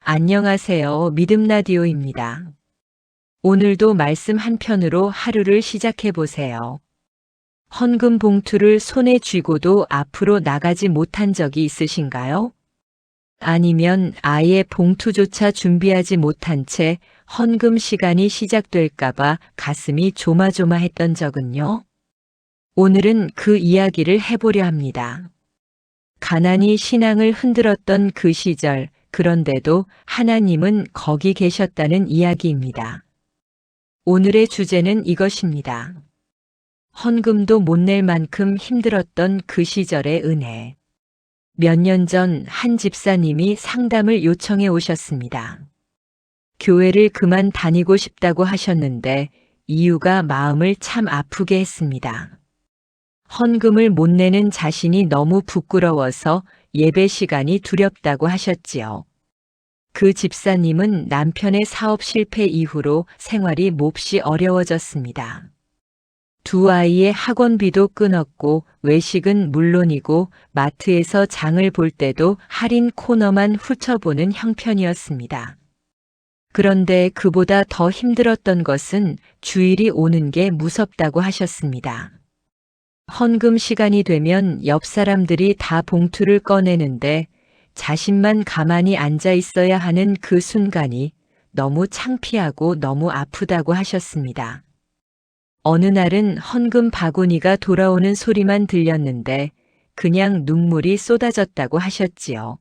안녕하세요. 믿음 라디오입니다. 오늘도 말씀 한 편으로 하루를 시작해 보세요. 헌금 봉투를 손에 쥐고도 앞으로 나가지 못한 적이 있으신가요? 아니면 아예 봉투조차 준비하지 못한 채 헌금 시간이 시작될까봐 가슴이 조마조마했던 적은요? 오늘은 그 이야기를 해보려 합니다. 가난이 신앙을 흔들었던 그 시절, 그런데도 하나님은 거기 계셨다는 이야기입니다. 오늘의 주제는 이것입니다. 헌금도 못 낼 만큼 힘들었던 그 시절의 은혜. 몇 년 전 한 집사님이 상담을 요청해 오셨습니다. 교회를 그만 다니고 싶다고 하셨는데 이유가 마음을 참 아프게 했습니다. 헌금을 못 내는 자신이 너무 부끄러워서 예배 시간이 두렵다고 하셨지요. 그 집사님은 남편의 사업 실패 이후로 생활이 몹시 어려워졌습니다. 두 아이의 학원비도 끊었고 외식은 물론이고 마트에서 장을 볼 때도 할인 코너만 훑어보는 형편이었습니다. 그런데 그보다 더 힘들었던 것은 주일이 오는 게 무섭다고 하셨습니다. 헌금 시간이 되면 옆 사람들이 다 봉투를 꺼내는데 자신만 가만히 앉아 있어야 하는 그 순간이 너무 창피하고 너무 아프다고 하셨습니다. 어느 날은 헌금 바구니가 돌아오는 소리만 들렸는데 그냥 눈물이 쏟아졌다고 하셨지요.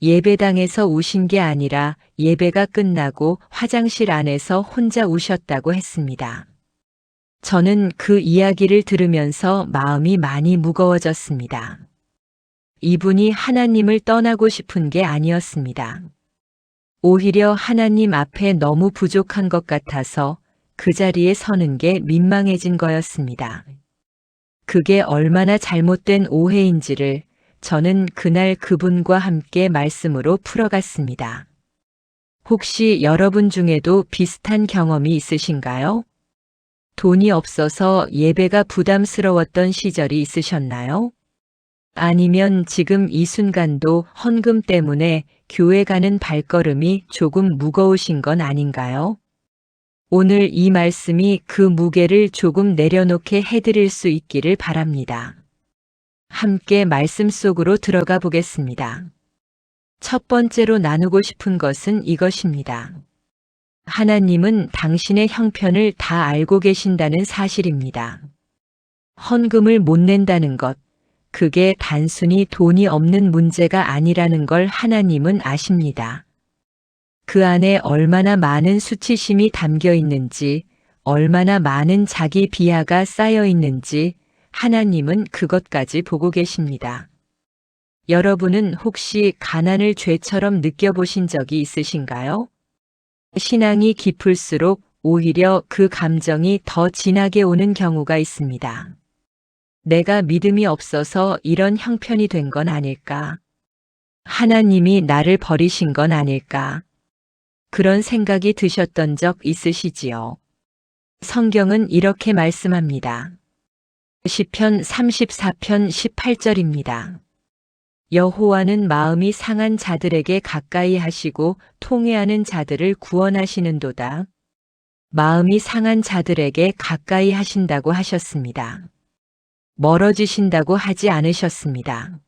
예배당에서 우신 게 아니라 예배가 끝나고 화장실 안에서 혼자 우셨다고 했습니다. 저는 그 이야기를 들으면서 마음이 많이 무거워졌습니다. 이분이 하나님을 떠나고 싶은 게 아니었습니다. 오히려 하나님 앞에 너무 부족한 것 같아서 그 자리에 서는 게 민망해진 거였습니다. 그게 얼마나 잘못된 오해인지를 저는 그날 그분과 함께 말씀으로 풀어갔습니다. 혹시 여러분 중에도 비슷한 경험이 있으신가요? 돈이 없어서 예배가 부담스러웠던 시절이 있으셨나요? 아니면 지금 이 순간도 헌금 때문에 교회 가는 발걸음이 조금 무거우신 건 아닌가요? 오늘 이 말씀이 그 무게를 조금 내려놓게 해드릴 수 있기를 바랍니다. 함께 말씀 속으로 들어가 보겠습니다. 첫 번째로 나누고 싶은 것은 이것입니다. 하나님은 당신의 형편을 다 알고 계신다는 사실입니다. 헌금을 못 낸다는 것, 그게 단순히 돈이 없는 문제가 아니라는 걸 하나님은 아십니다. 그 안에 얼마나 많은 수치심이 담겨 있는지, 얼마나 많은 자기 비하가 쌓여 있는지 하나님은 그것까지 보고 계십니다. 여러분은 혹시 가난을 죄처럼 느껴보신 적이 있으신가요? 신앙이 깊을수록 오히려 그 감정이 더 진하게 오는 경우가 있습니다. 내가 믿음이 없어서 이런 형편이 된 건 아닐까? 하나님이 나를 버리신 건 아닐까? 그런 생각이 드셨던 적 있으시지요? 성경은 이렇게 말씀합니다. 시편 34편 18절입니다. 여호와는 마음이 상한 자들에게 가까이 하시고 통회하는 자들을 구원하시는도다. 마음이 상한 자들에게 가까이 하신다고 하셨습니다. 멀어지신다고 하지 않으셨습니다.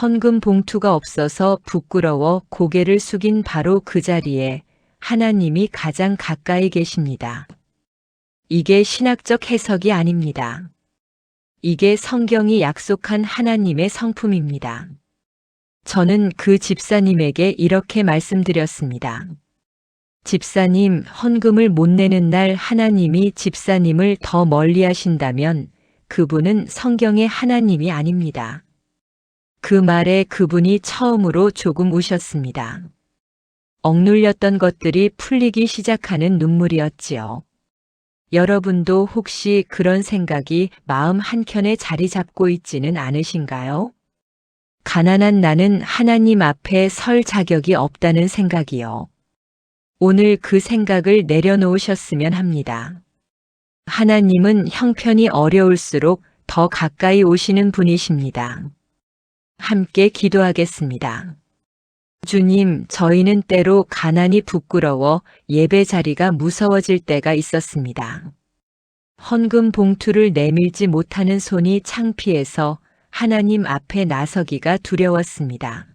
헌금 봉투가 없어서 부끄러워 고개를 숙인 바로 그 자리에 하나님이 가장 가까이 계십니다. 이게 신학적 해석이 아닙니다. 이게 성경이 약속한 하나님의 성품입니다. 저는 그 집사님에게 이렇게 말씀드렸습니다. 집사님, 헌금을 못 내는 날 하나님이 집사님을 더 멀리 하신다면 그분은 성경의 하나님이 아닙니다. 그 말에 그분이 처음으로 조금 우셨습니다. 억눌렸던 것들이 풀리기 시작하는 눈물이었지요. 여러분도 혹시 그런 생각이 마음 한켠에 자리 잡고 있지는 않으신가요? 가난한 나는 하나님 앞에 설 자격이 없다는 생각이요. 오늘 그 생각을 내려놓으셨으면 합니다. 하나님은 형편이 어려울수록 더 가까이 오시는 분이십니다. 함께 기도하겠습니다. 주님, 저희는 때로 가난이 부끄러워 예배 자리가 무서워질 때가 있었습니다. 헌금 봉투를 내밀지 못하는 손이 창피해서 하나님 앞에 나서기가 두려웠습니다.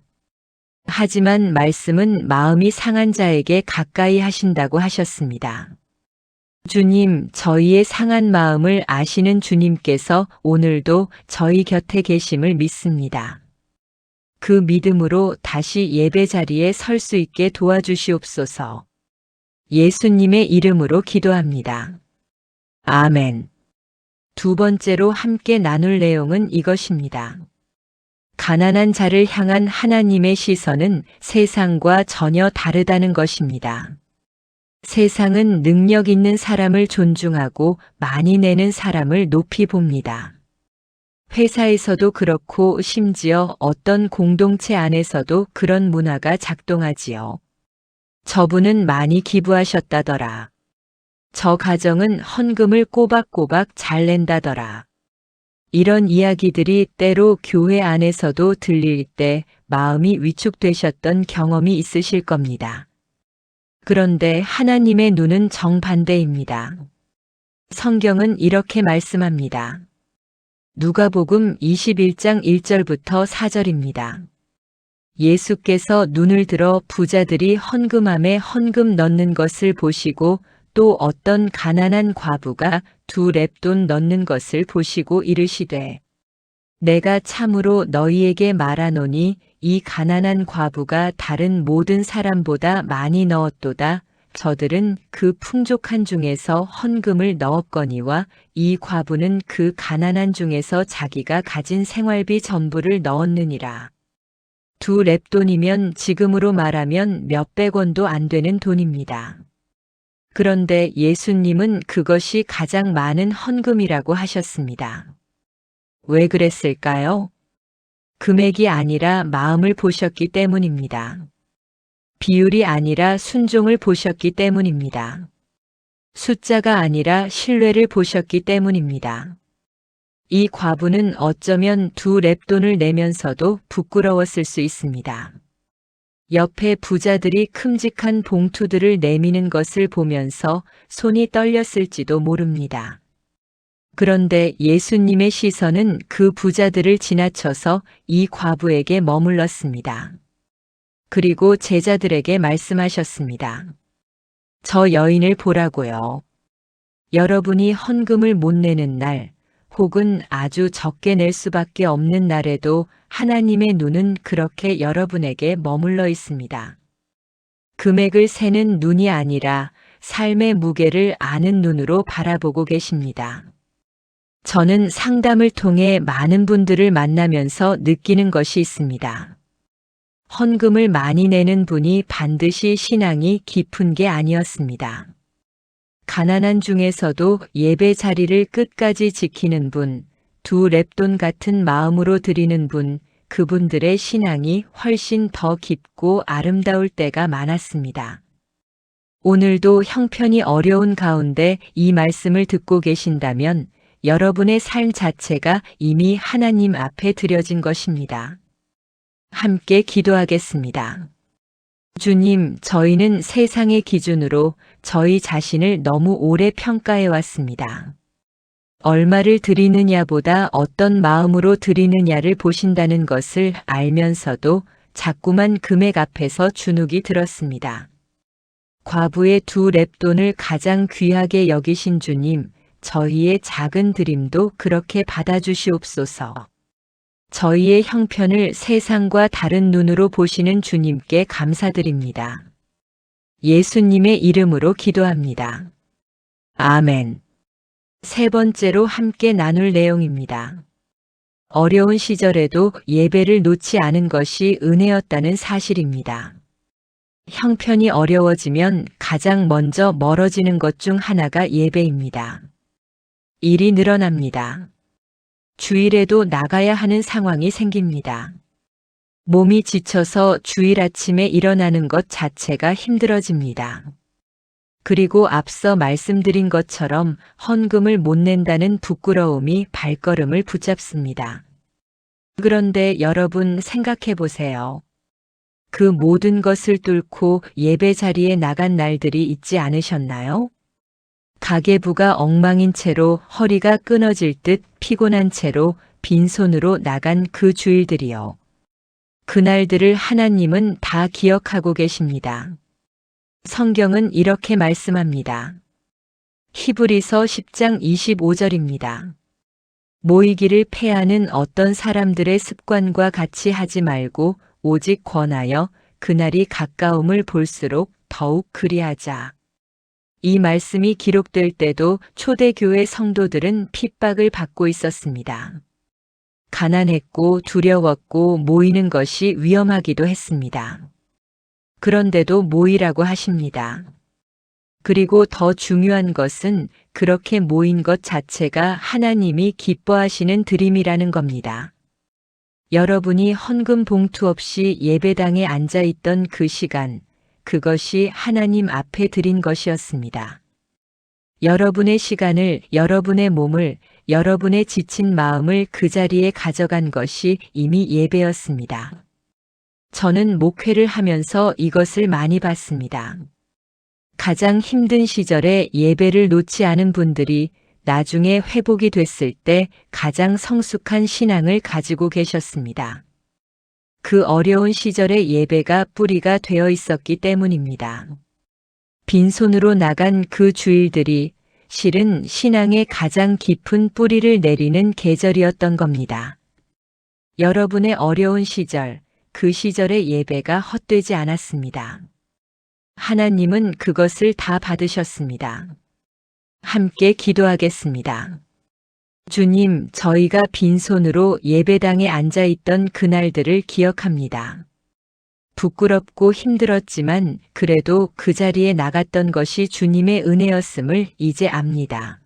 하지만 말씀은 마음이 상한 자에게 가까이 하신다고 하셨습니다. 주님, 저희의 상한 마음을 아시는 주님께서 오늘도 저희 곁에 계심을 믿습니다. 그 믿음으로 다시 예배 자리에 설 수 있게 도와주시옵소서. 예수님의 이름으로 기도합니다. 아멘. 두 번째로 함께 나눌 내용은 이것입니다. 가난한 자를 향한 하나님의 시선은 세상과 전혀 다르다는 것입니다. 세상은 능력 있는 사람을 존중하고 많이 내는 사람을 높이 봅니다. 회사에서도 그렇고 심지어 어떤 공동체 안에서도 그런 문화가 작동하지요. 저분은 많이 기부하셨다더라. 저 가정은 헌금을 꼬박꼬박 잘 낸다더라. 이런 이야기들이 때로 교회 안에서도 들릴 때 마음이 위축되셨던 경험이 있으실 겁니다. 그런데 하나님의 눈은 정반대입니다. 성경은 이렇게 말씀합니다. 누가복음 21장 1절부터 4절입니다. 예수께서 눈을 들어 부자들이 헌금함에 헌금 넣는 것을 보시고 또 어떤 가난한 과부가 2렙돈 넣는 것을 보시고 이르시되 내가 참으로 너희에게 말하노니 이 가난한 과부가 다른 모든 사람보다 많이 넣었도다. 저들은 그 풍족한 중에서 헌금을 넣었거니와 이 과부는 그 가난한 중에서 자기가 가진 생활비 전부를 넣었느니라. 2렙돈이면 지금으로 말하면 몇백 원도 안 되는 돈입니다. 그런데 예수님은 그것이 가장 많은 헌금이라고 하셨습니다. 왜 그랬을까요? 금액이 아니라 마음을 보셨기 때문입니다. 비율이 아니라 순종을 보셨기 때문입니다. 숫자가 아니라 신뢰를 보셨기 때문입니다. 이 과부는 어쩌면 2렙돈을 내면서도 부끄러웠을 수 있습니다. 옆에 부자들이 큼직한 봉투들을 내미는 것을 보면서 손이 떨렸을지도 모릅니다. 그런데 예수님의 시선은 그 부자들을 지나쳐서 이 과부에게 머물렀습니다. 그리고 제자들에게 말씀하셨습니다. 저 여인을 보라고요. 여러분이 헌금을 못 내는 날, 혹은 아주 적게 낼 수밖에 없는 날에도 하나님의 눈은 그렇게 여러분에게 머물러 있습니다. 금액을 세는 눈이 아니라 삶의 무게를 아는 눈으로 바라보고 계십니다. 저는 상담을 통해 많은 분들을 만나면서 느끼는 것이 있습니다. 헌금을 많이 내는 분이 반드시 신앙이 깊은 게 아니었습니다. 가난한 중에서도 예배 자리를 끝까지 지키는 분, 2렙돈 같은 마음으로 드리는 분, 그분들의 신앙이 훨씬 더 깊고 아름다울 때가 많았습니다. 오늘도 형편이 어려운 가운데 이 말씀을 듣고 계신다면 여러분의 삶 자체가 이미 하나님 앞에 드려진 것입니다. 함께 기도하겠습니다. 주님, 저희는 세상의 기준으로 저희 자신을 너무 오래 평가해 왔습니다. 얼마를 드리느냐보다 어떤 마음으로 드리느냐를 보신다는 것을 알면서도 자꾸만 금액 앞에서 주눅이 들었습니다. 과부의 2렙돈을 가장 귀하게 여기신 주님, 저희의 작은 드림도 그렇게 받아주시옵소서. 저희의 형편을 세상과 다른 눈으로 보시는 주님께 감사드립니다. 예수님의 이름으로 기도합니다. 아멘. 세 번째로 함께 나눌 내용입니다. 어려운 시절에도 예배를 놓지 않은 것이 은혜였다는 사실입니다. 형편이 어려워지면 가장 먼저 멀어지는 것 중 하나가 예배입니다. 일이 늘어납니다. 주일에도 나가야 하는 상황이 생깁니다. 몸이 지쳐서 주일 아침에 일어나는 것 자체가 힘들어집니다. 그리고 앞서 말씀드린 것처럼 헌금을 못 낸다는 부끄러움이 발걸음을 붙잡습니다. 그런데 여러분 생각해 보세요. 그 모든 것을 뚫고 예배 자리에 나간 날들이 있지 않으셨나요? 가계부가 엉망인 채로 허리가 끊어질 듯 피곤한 채로 빈손으로 나간 그 주일들이요. 그날들을 하나님은 다 기억하고 계십니다. 성경은 이렇게 말씀합니다. 히브리서 10장 25절입니다. 모이기를 패하는 어떤 사람들의 습관과 같이 하지 말고 오직 권하여 그날이 가까움을 볼수록 더욱 그리하자. 이 말씀이 기록될 때도 초대교회 성도들은 핍박을 받고 있었습니다. 가난했고 두려웠고 모이는 것이 위험하기도 했습니다. 그런데도 모이라고 하십니다. 그리고 더 중요한 것은 그렇게 모인 것 자체가 하나님이 기뻐하시는 드림이라는 겁니다. 여러분이 헌금 봉투 없이 예배당에 앉아 있던 그 시간, 그것이 하나님 앞에 드린 것이었습니다. 여러분의 시간을, 여러분의 몸을, 여러분의 지친 마음을 그 자리에 가져간 것이 이미 예배였습니다. 저는 목회를 하면서 이것을 많이 봤습니다. 가장 힘든 시절에 예배를 놓지 않은 분들이 나중에 회복이 됐을 때 가장 성숙한 신앙을 가지고 계셨습니다. 그 어려운 시절의 예배가 뿌리가 되어 있었기 때문입니다. 빈손으로 나간 그 주일들이 실은 신앙의 가장 깊은 뿌리를 내리는 계절이었던 겁니다. 여러분의 어려운 시절, 그 시절의 예배가 헛되지 않았습니다. 하나님은 그것을 다 받으셨습니다. 함께 기도하겠습니다. 주님, 저희가 빈손으로 예배당에 앉아 있던 그날들을 기억합니다. 부끄럽고 힘들었지만 그래도 그 자리에 나갔던 것이 주님의 은혜였음을 이제 압니다.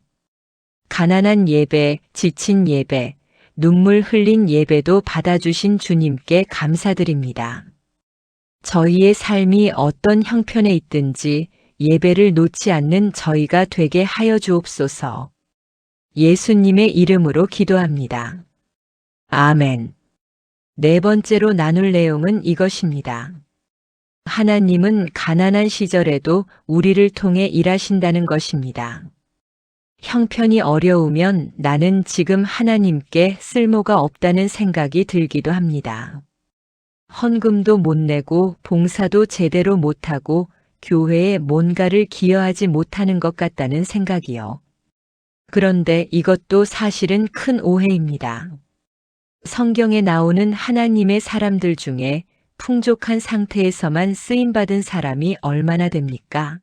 가난한 예배, 지친 예배, 눈물 흘린 예배도 받아주신 주님께 감사드립니다. 저희의 삶이 어떤 형편에 있든지 예배를 놓지 않는 저희가 되게 하여 주옵소서. 예수님의 이름으로 기도합니다. 아멘. 네 번째로 나눌 내용은 이것입니다. 하나님은 가난한 시절에도 우리를 통해 일하신다는 것입니다. 형편이 어려우면 나는 지금 하나님께 쓸모가 없다는 생각이 들기도 합니다. 헌금도 못 내고 봉사도 제대로 못하고 교회에 뭔가를 기여하지 못하는 것 같다는 생각이요. 그런데 이것도 사실은 큰 오해입니다. 성경에 나오는 하나님의 사람들 중에 풍족한 상태에서만 쓰임받은 사람이 얼마나 됩니까?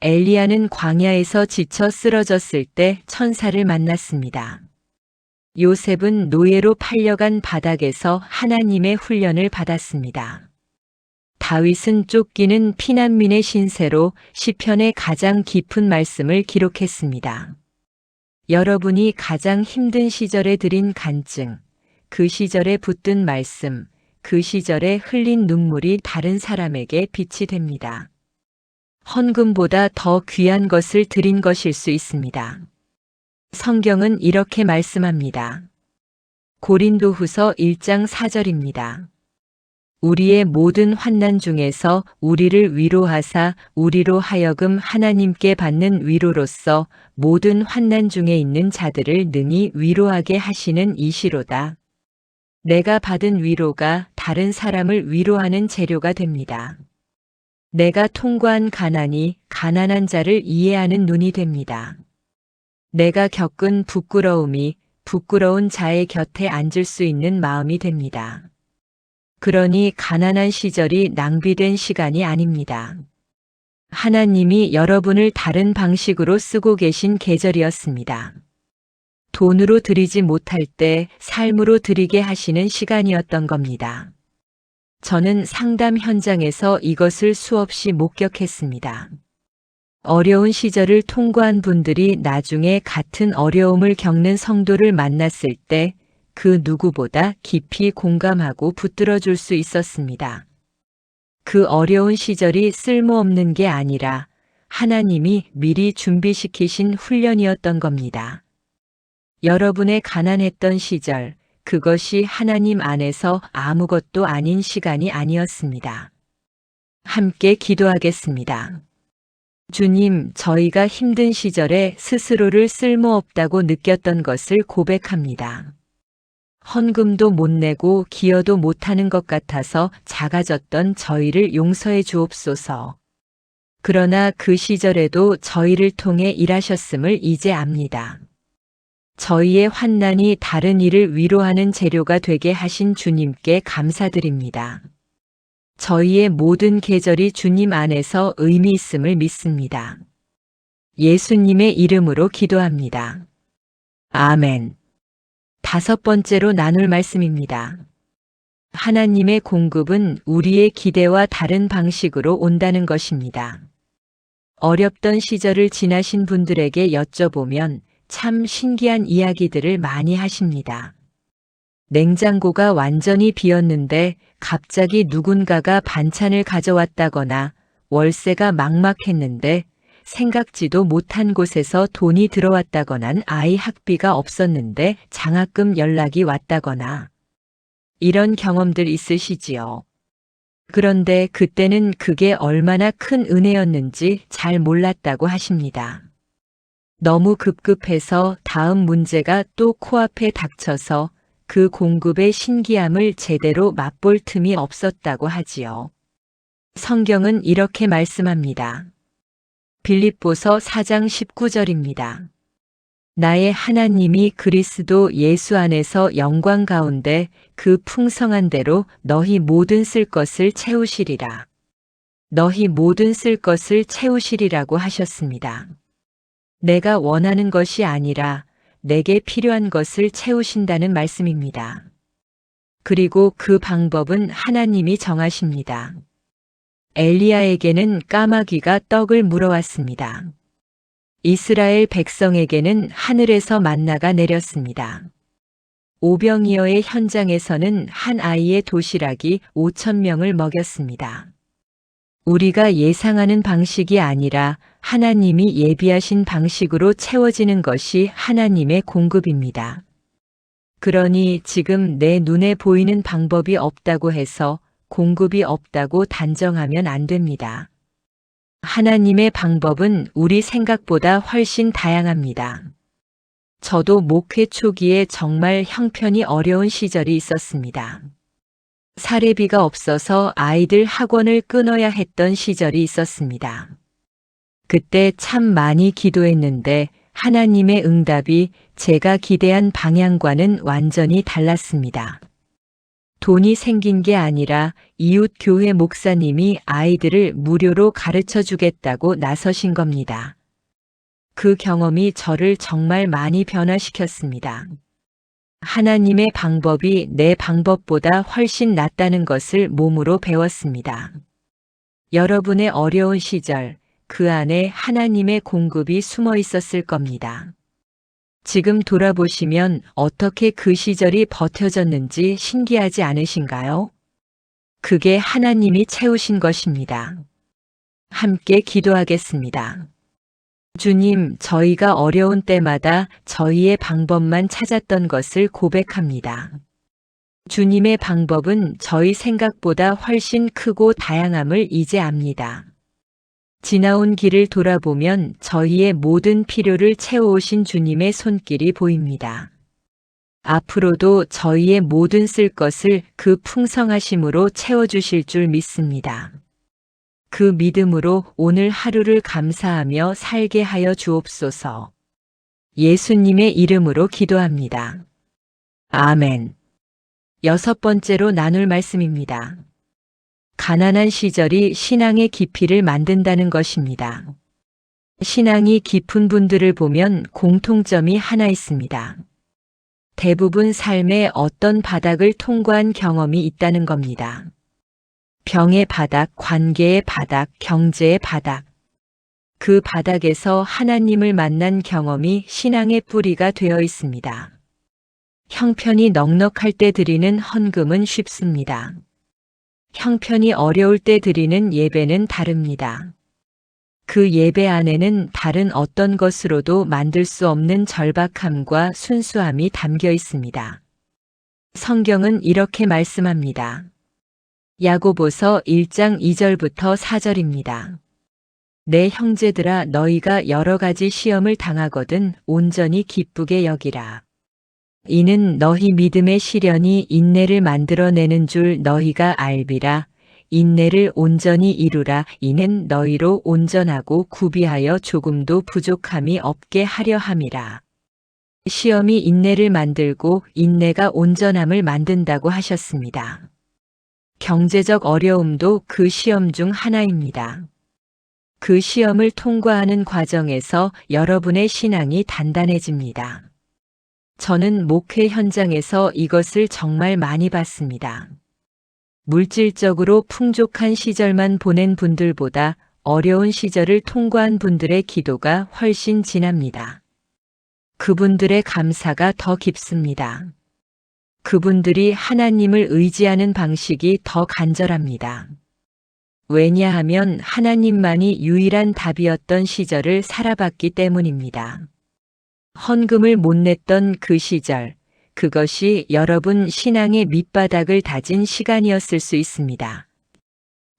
엘리야는 광야에서 지쳐 쓰러졌을 때 천사를 만났습니다. 요셉은 노예로 팔려간 바닥에서 하나님의 훈련을 받았습니다. 다윗은 쫓기는 피난민의 신세로 시편의 가장 깊은 말씀을 기록했습니다. 여러분이 가장 힘든 시절에 드린 간증, 그 시절에 붙든 말씀, 그 시절에 흘린 눈물이 다른 사람에게 빛이 됩니다. 헌금보다 더 귀한 것을 드린 것일 수 있습니다. 성경은 이렇게 말씀합니다. 고린도후서 1장 4절입니다. 우리의 모든 환난 중에서 우리를 위로하사 우리로 하여금 하나님께 받는 위로로서 모든 환난 중에 있는 자들을 능히 위로하게 하시는 이시로다. 내가 받은 위로가 다른 사람을 위로하는 재료가 됩니다. 내가 통과한 가난이 가난한 자를 이해하는 눈이 됩니다. 내가 겪은 부끄러움이 부끄러운 자의 곁에 앉을 수 있는 마음이 됩니다. 그러니 가난한 시절이 낭비된 시간이 아닙니다. 하나님이 여러분을 다른 방식으로 쓰고 계신 계절이었습니다. 돈으로 드리지 못할 때 삶으로 드리게 하시는 시간이었던 겁니다. 저는 상담 현장에서 이것을 수없이 목격했습니다. 어려운 시절을 통과한 분들이 나중에 같은 어려움을 겪는 성도를 만났을 때 그 누구보다 깊이 공감하고 붙들어 줄 수 있었습니다. 그 어려운 시절이 쓸모없는 게 아니라 하나님이 미리 준비시키신 훈련이었던 겁니다. 여러분의 가난했던 시절, 그것이 하나님 안에서 아무것도 아닌 시간이 아니었습니다. 함께 기도하겠습니다. 주님, 저희가 힘든 시절에 스스로를 쓸모없다고 느꼈던 것을 고백합니다. 헌금도 못 내고 기여도 못하는 것 같아서 작아졌던 저희를 용서해 주옵소서. 그러나 그 시절에도 저희를 통해 일하셨음을 이제 압니다. 저희의 환난이 다른 이를 위로하는 재료가 되게 하신 주님께 감사드립니다. 저희의 모든 계절이 주님 안에서 의미 있음을 믿습니다. 예수님의 이름으로 기도합니다. 아멘. 5번째로 나눌 말씀입니다. 하나님의 공급은 우리의 기대와 다른 방식으로 온다는 것입니다. 어렵던 시절을 지나신 분들에게 여쭤보면 참 신기한 이야기들을 많이 하십니다. 냉장고가 완전히 비었는데 갑자기 누군가가 반찬을 가져왔다거나 월세가 막막했는데 생각지도 못한 곳에서 돈이 들어왔다거나 아이 학비가 없었는데 장학금 연락이 왔다거나 이런 경험들 있으시지요. 그런데 그때는 그게 얼마나 큰 은혜였는지 잘 몰랐다고 하십니다. 너무 급급해서 다음 문제가 또 코앞에 닥쳐서 그 공급의 신기함을 제대로 맛볼 틈이 없었다고 하지요. 성경은 이렇게 말씀합니다. 빌립보서 4장 19절입니다. 나의 하나님이 그리스도 예수 안에서 영광 가운데 그 풍성한 대로 너희 모든 쓸 것을 채우시리라. 너희 모든 쓸 것을 채우시리라고 하셨습니다. 내가 원하는 것이 아니라 내게 필요한 것을 채우신다는 말씀입니다. 그리고 그 방법은 하나님이 정하십니다. 엘리야에게는 까마귀가 떡을 물어왔습니다. 이스라엘 백성에게는 하늘에서 만나가 내렸습니다. 오병이어의 현장에서는 한 아이의 도시락이 5,000명을 먹였습니다. 우리가 예상하는 방식이 아니라 하나님이 예비하신 방식으로 채워지는 것이 하나님의 공급입니다. 그러니 지금 내 눈에 보이는 방법이 없다고 해서 공급이 없다고 단정하면 안 됩니다. 하나님의 방법은 우리 생각보다 훨씬 다양합니다. 저도 목회 초기에 정말 형편이 어려운 시절이 있었습니다. 사례비가 없어서 아이들 학원을 끊어야 했던 시절이 있었습니다. 그때 참 많이 기도했는데 하나님의 응답이 제가 기대한 방향과는 완전히 달랐습니다. 돈이 생긴 게 아니라 이웃 교회 목사님이 아이들을 무료로 가르쳐 주겠다고 나서신 겁니다. 그 경험이 저를 정말 많이 변화시켰습니다. 하나님의 방법이 내 방법보다 훨씬 낫다는 것을 몸으로 배웠습니다. 여러분의 어려운 시절, 그 안에 하나님의 공급이 숨어 있었을 겁니다. 지금 돌아보시면 어떻게 그 시절이 버텨졌는지 신기하지 않으신가요? 그게 하나님이 채우신 것입니다. 함께 기도하겠습니다. 주님, 저희가 어려운 때마다 저희의 방법만 찾았던 것을 고백합니다. 주님의 방법은 저희 생각보다 훨씬 크고 다양함을 이제 압니다. 지나온 길을 돌아보면 저희의 모든 필요를 채워오신 주님의 손길이 보입니다. 앞으로도 저희의 모든 쓸 것을 그 풍성하심으로 채워주실 줄 믿습니다. 그 믿음으로 오늘 하루를 감사하며 살게 하여 주옵소서. 예수님의 이름으로 기도합니다. 아멘. 6번째로 나눌 말씀입니다. 가난한 시절이 신앙의 깊이를 만든다는 것입니다. 신앙이 깊은 분들을 보면 공통점이 하나 있습니다. 대부분 삶의 어떤 바닥을 통과한 경험이 있다는 겁니다. 병의 바닥, 관계의 바닥, 경제의 바닥. 그 바닥에서 하나님을 만난 경험이 신앙의 뿌리가 되어 있습니다. 형편이 넉넉할 때 드리는 헌금은 쉽습니다. 형편이 어려울 때 드리는 예배는 다릅니다. 그 예배 안에는 다른 어떤 것으로도 만들 수 없는 절박함과 순수함이 담겨 있습니다. 성경은 이렇게 말씀합니다. 야고보서 1장 2절부터 4절입니다. 내 형제들아 너희가 여러 가지 시험을 당하거든 온전히 기쁘게 여기라. 이는 너희 믿음의 시련이 인내를 만들어내는 줄 너희가 알비라. 인내를 온전히 이루라. 이는 너희로 온전하고 구비하여 조금도 부족함이 없게 하려 함이라. 시험이 인내를 만들고 인내가 온전함을 만든다고 하셨습니다. 경제적 어려움도 그 시험 중 하나입니다. 그 시험을 통과하는 과정에서 여러분의 신앙이 단단해집니다. 저는 목회 현장에서 이것을 정말 많이 봤습니다. 물질적으로 풍족한 시절만 보낸 분들보다 어려운 시절을 통과한 분들의 기도가 훨씬 진합니다. 그분들의 감사가 더 깊습니다. 그분들이 하나님을 의지하는 방식이 더 간절합니다. 왜냐하면 하나님만이 유일한 답이었던 시절을 살아봤기 때문입니다. 헌금을 못 냈던 그 시절, 그것이 여러분 신앙의 밑바닥을 다진 시간이었을 수 있습니다.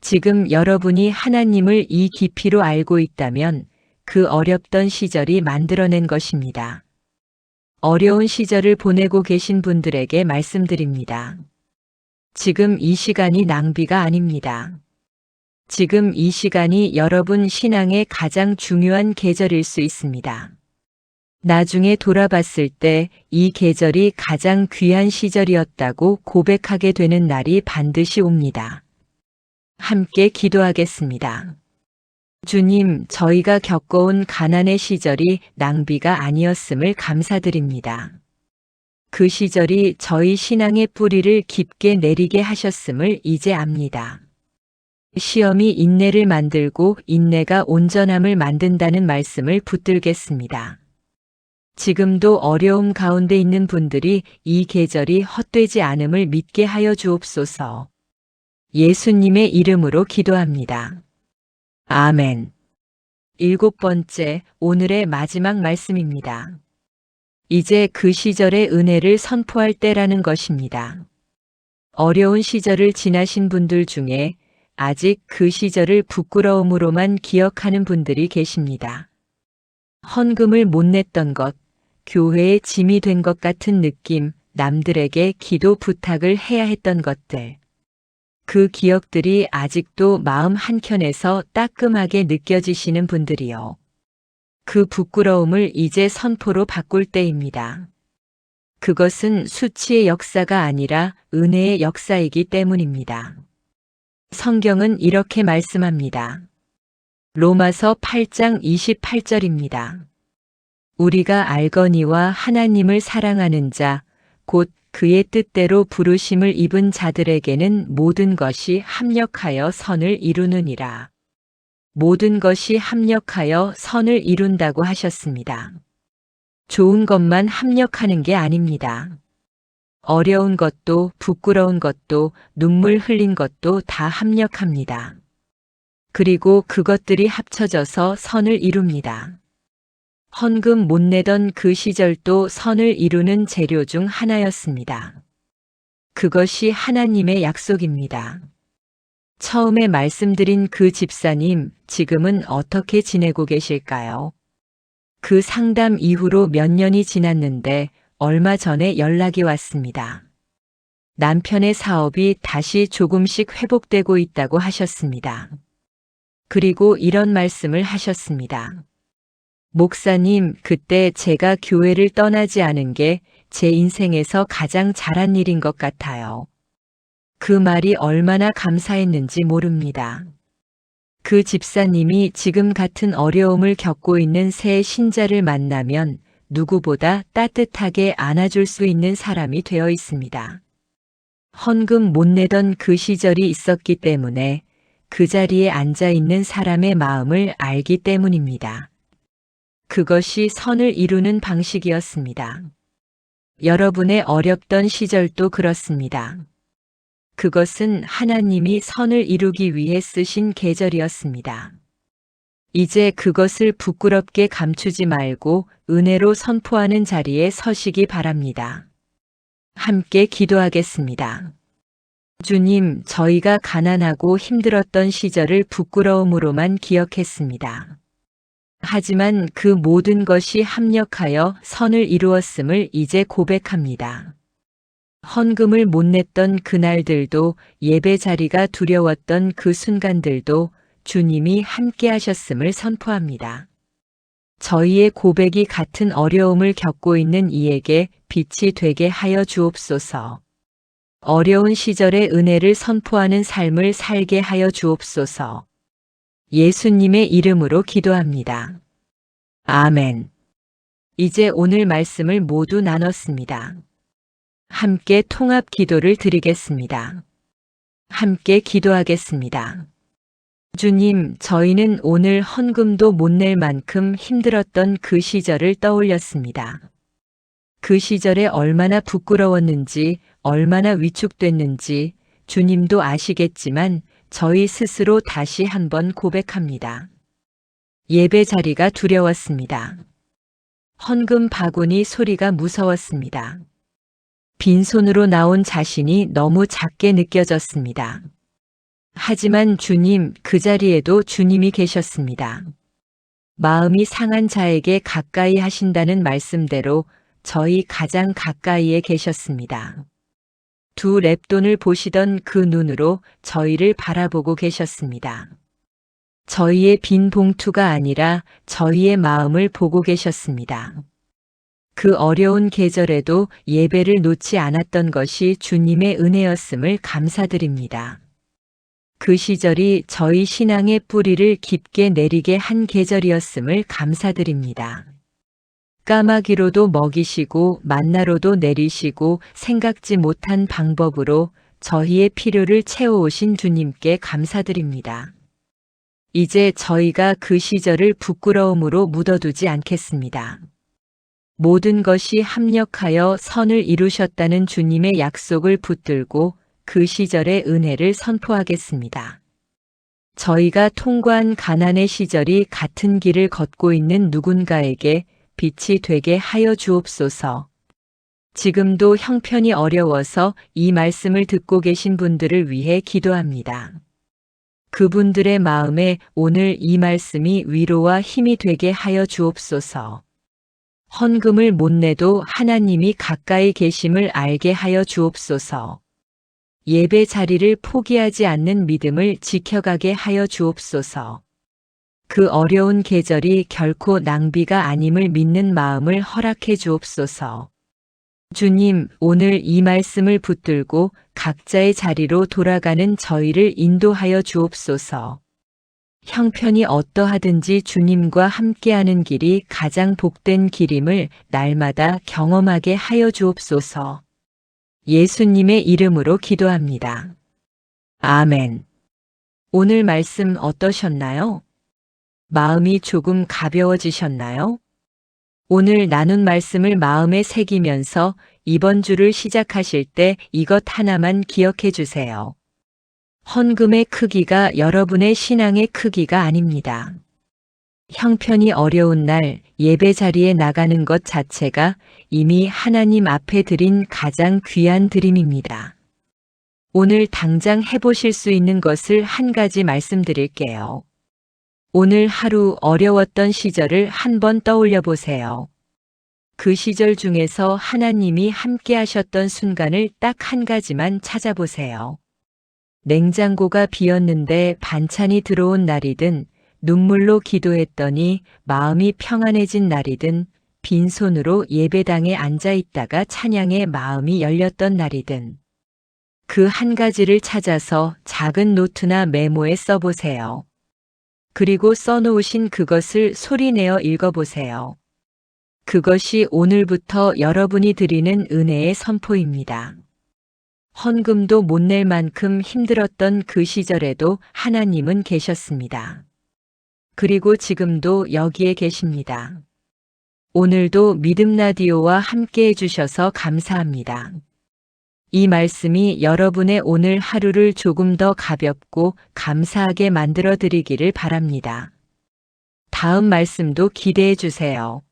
지금 여러분이 하나님을 이 깊이로 알고 있다면 그 어렵던 시절이 만들어낸 것입니다. 어려운 시절을 보내고 계신 분들에게 말씀드립니다. 지금 이 시간이 낭비가 아닙니다. 지금 이 시간이 여러분 신앙의 가장 중요한 계절일 수 있습니다. 나중에 돌아봤을 때 이 계절이 가장 귀한 시절이었다고 고백하게 되는 날이 반드시 옵니다. 함께 기도하겠습니다. 주님, 저희가 겪어온 가난의 시절이 낭비가 아니었음을 감사드립니다. 그 시절이 저희 신앙의 뿌리를 깊게 내리게 하셨음을 이제 압니다. 시험이 인내를 만들고 인내가 온전함을 만든다는 말씀을 붙들겠습니다. 지금도 어려움 가운데 있는 분들이 이 계절이 헛되지 않음을 믿게 하여 주옵소서. 예수님의 이름으로 기도합니다. 아멘. 7번째, 오늘의 마지막 말씀입니다. 이제 그 시절의 은혜를 선포할 때라는 것입니다. 어려운 시절을 지나신 분들 중에 아직 그 시절을 부끄러움으로만 기억하는 분들이 계십니다. 헌금을 못 냈던 것, 교회의 짐이 된 것 같은 느낌, 남들에게 기도 부탁을 해야 했던 것들. 그 기억들이 아직도 마음 한켠에서 따끔하게 느껴지시는 분들이요. 그 부끄러움을 이제 선포로 바꿀 때입니다. 그것은 수치의 역사가 아니라 은혜의 역사이기 때문입니다. 성경은 이렇게 말씀합니다. 로마서 8장 28절입니다. 우리가 알거니와 하나님을 사랑하는 자, 곧 그의 뜻대로 부르심을 입은 자들에게는 모든 것이 합력하여 선을 이루느니라. 모든 것이 합력하여 선을 이룬다고 하셨습니다. 좋은 것만 합력하는 게 아닙니다. 어려운 것도 부끄러운 것도 눈물 흘린 것도 다 합력합니다. 그리고 그것들이 합쳐져서 선을 이룹니다. 헌금 못 내던 그 시절도 선을 이루는 재료 중 하나였습니다. 그것이 하나님의 약속입니다. 처음에 말씀드린 그 집사님, 지금은 어떻게 지내고 계실까요? 그 상담 이후로 몇 년이 지났는데 얼마 전에 연락이 왔습니다. 남편의 사업이 다시 조금씩 회복되고 있다고 하셨습니다. 그리고 이런 말씀을 하셨습니다. 목사님, 그때 제가 교회를 떠나지 않은 게 제 인생에서 가장 잘한 일인 것 같아요. 그 말이 얼마나 감사했는지 모릅니다. 그 집사님이 지금 같은 어려움을 겪고 있는 새 신자를 만나면 누구보다 따뜻하게 안아줄 수 있는 사람이 되어 있습니다. 헌금 못 내던 그 시절이 있었기 때문에 그 자리에 앉아 있는 사람의 마음을 알기 때문입니다. 그것이 선을 이루는 방식이었습니다. 여러분의 어렵던 시절도 그렇습니다. 그것은 하나님이 선을 이루기 위해 쓰신 계절이었습니다. 이제 그것을 부끄럽게 감추지 말고 은혜로 선포하는 자리에 서시기 바랍니다. 함께 기도하겠습니다. 주님, 저희가 가난하고 힘들었던 시절을 부끄러움으로만 기억했습니다. 하지만 그 모든 것이 합력하여 선을 이루었음을 이제 고백합니다. 헌금을 못 냈던 그날들도, 예배 자리가 두려웠던 그 순간들도 주님이 함께 하셨음을 선포합니다. 저희의 고백이 같은 어려움을 겪고 있는 이에게 빛이 되게 하여 주옵소서. 어려운 시절의 은혜를 선포하는 삶을 살게 하여 주옵소서. 예수님의 이름으로 기도합니다. 아멘. 이제 오늘 말씀을 모두 나눴습니다. 함께 통합 기도를 드리겠습니다. 함께 기도하겠습니다. 주님, 저희는 오늘 헌금도 못 낼 만큼 힘들었던 그 시절을 떠올렸습니다. 그 시절에 얼마나 부끄러웠는지, 얼마나 위축됐는지 주님도 아시겠지만 저희 스스로 다시 한번 고백합니다. 예배 자리가 두려웠습니다. 헌금 바구니 소리가 무서웠습니다. 빈손으로 나온 자신이 너무 작게 느껴졌습니다. 하지만 주님, 그 자리에도 주님이 계셨습니다. 마음이 상한 자에게 가까이 하신다는 말씀대로 저희 가장 가까이에 계셨습니다. 두 랩돈을 보시던 그 눈으로 저희를 바라보고 계셨습니다. 저희의 빈 봉투가 아니라 저희의 마음을 보고 계셨습니다. 그 어려운 계절에도 예배를 놓지 않았던 것이 주님의 은혜였음을 감사드립니다. 그 시절이 저희 신앙의 뿌리를 깊게 내리게 한 계절이었음을 감사드립니다. 까마귀로도 먹이시고 만나로도 내리시고 생각지 못한 방법으로 저희의 필요를 채워오신 주님께 감사드립니다. 이제 저희가 그 시절을 부끄러움으로 묻어두지 않겠습니다. 모든 것이 합력하여 선을 이루셨다는 주님의 약속을 붙들고 그 시절의 은혜를 선포하겠습니다. 저희가 통과한 가난의 시절이 같은 길을 걷고 있는 누군가에게 빛이 되게 하여 주옵소서. 지금도 형편이 어려워서 이 말씀을 듣고 계신 분들을 위해 기도합니다. 그분들의 마음에 오늘 이 말씀이 위로와 힘이 되게 하여 주옵소서. 헌금을 못 내도 하나님이 가까이 계심을 알게 하여 주옵소서. 예배 자리를 포기하지 않는 믿음을 지켜가게 하여 주옵소서. 그 어려운 계절이 결코 낭비가 아님을 믿는 마음을 허락해 주옵소서. 주님, 오늘 이 말씀을 붙들고 각자의 자리로 돌아가는 저희를 인도하여 주옵소서. 형편이 어떠하든지 주님과 함께하는 길이 가장 복된 길임을 날마다 경험하게 하여 주옵소서. 예수님의 이름으로 기도합니다. 아멘. 오늘 말씀 어떠셨나요? 마음이 조금 가벼워지셨나요? 오늘 나눈 말씀을 마음에 새기면서 이번 주를 시작하실 때 이것 하나만 기억해 주세요. 헌금의 크기가 여러분의 신앙의 크기가 아닙니다. 형편이 어려운 날 예배 자리에 나가는 것 자체가 이미 하나님 앞에 드린 가장 귀한 드림입니다. 오늘 당장 해보실 수 있는 것을 한 가지 말씀드릴게요. 오늘 하루 어려웠던 시절을 한번 떠올려 보세요. 그 시절 중에서 하나님이 함께 하셨던 순간을 딱 한 가지만 찾아보세요. 냉장고가 비었는데 반찬이 들어온 날이든, 눈물로 기도했더니 마음이 평안해진 날이든, 빈손으로 예배당에 앉아 있다가 찬양에 마음이 열렸던 날이든, 그 한 가지를 찾아서 작은 노트나 메모에 써보세요. 그리고 써놓으신 그것을 소리내어 읽어보세요. 그것이 오늘부터 여러분이 드리는 은혜의 선포입니다. 헌금도 못 낼 만큼 힘들었던 그 시절에도 하나님은 계셨습니다. 그리고 지금도 여기에 계십니다. 오늘도 믿음 라디오와 함께 해주셔서 감사합니다. 이 말씀이 여러분의 오늘 하루를 조금 더 가볍고 감사하게 만들어 드리기를 바랍니다. 다음 말씀도 기대해 주세요.